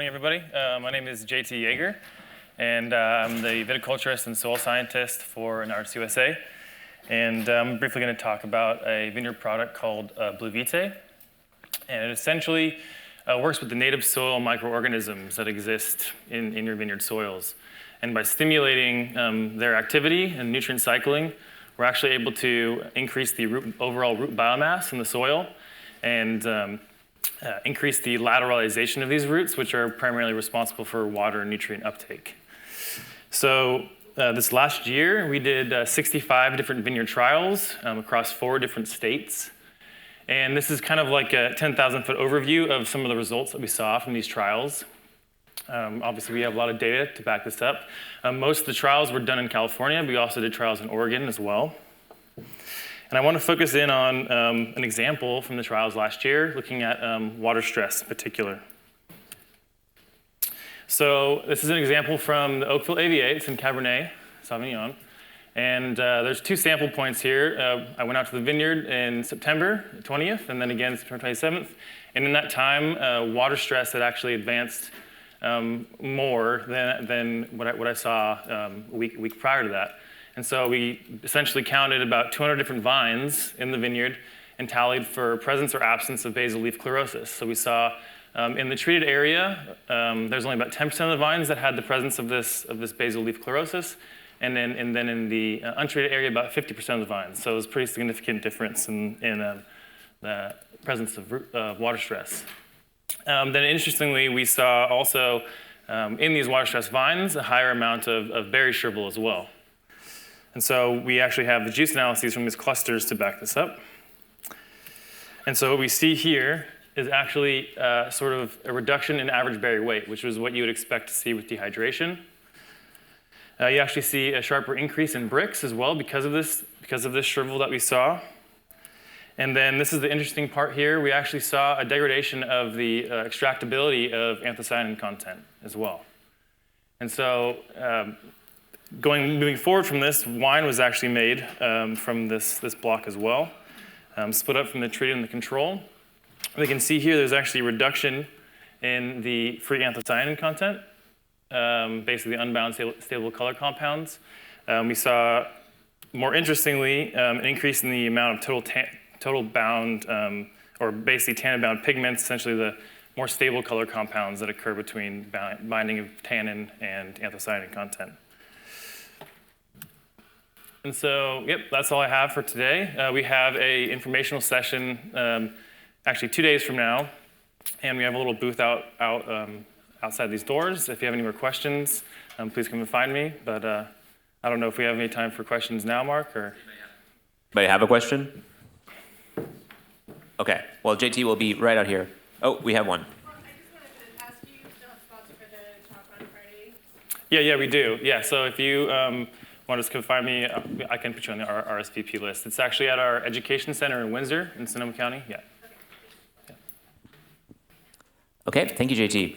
morning, everybody. My name is JT Jaeger, and I'm the viticulturist and soil scientist for Nards USA. And I'm briefly going to talk about a vineyard product called Blue Vitae. And it essentially works with the native soil microorganisms that exist in your vineyard soils. And by stimulating their activity and nutrient cycling, we're actually able to increase the overall root biomass in the soil and increase the lateralization of these roots, which are primarily responsible for water and nutrient uptake. So this last year, we did 65 different vineyard trials across 4 different states. And this is kind of like a 10,000-foot overview of some of the results that we saw from these trials. Obviously, we have a lot of data to back this up. Most of the trials were done in California. We also did trials in Oregon as well. And I want to focus in on an example from the trials last year, looking at water stress in particular. So this is an example from the Oakville AVA. It's in Cabernet Sauvignon. And there's 2 sample points here. I went out to the vineyard in September 20th, and then again September 27th. And in that time, water stress had actually advanced more than what I saw a week prior to that. And so we essentially counted about 200 different vines in the vineyard and tallied for presence or absence of basal leaf chlorosis. So we saw in the treated area, there's only about 10% of the vines that had the presence of this basal leaf chlorosis. And then in the untreated area, about 50% of the vines. So it was a pretty significant difference in the presence of water stress. Then interestingly, we saw also in these water stress vines a higher amount of berry shrivel as well. And so we actually have the juice analyses from these clusters to back this up. And so what we see here is actually sort of a reduction in average berry weight, which is what you would expect to see with dehydration. You actually see a sharper increase in Brix as well because of this shrivel that we saw. And then this is the interesting part here. We actually saw a degradation of the extractability of anthocyanin content as well. And so moving forward from this, wine was actually made from this block as well, split up from the treated and the control. We can see here there's actually a reduction in the free anthocyanin content, basically unbound stable color compounds. We saw, more interestingly, an increase in the amount of total bound, or basically tannin-bound pigments, essentially the more stable color compounds that occur between binding of tannin and anthocyanin content. And so, yep, that's all I have for today. We have an informational session actually 2 days from now, and we have a little booth outside these doors. If you have any more questions, please come and find me. But I don't know if we have any time for questions now, Mark, or? Anybody have a question? Okay, well, JT will be right out here. Oh, we have one. I just wanted to ask you, still have spots for the talk on Friday? Yeah, we do. Yeah, so if you want to come find me, I can put you on the RSVP list. It's actually at our education center in Windsor in Sonoma County. Yeah. Okay, thank you, JT.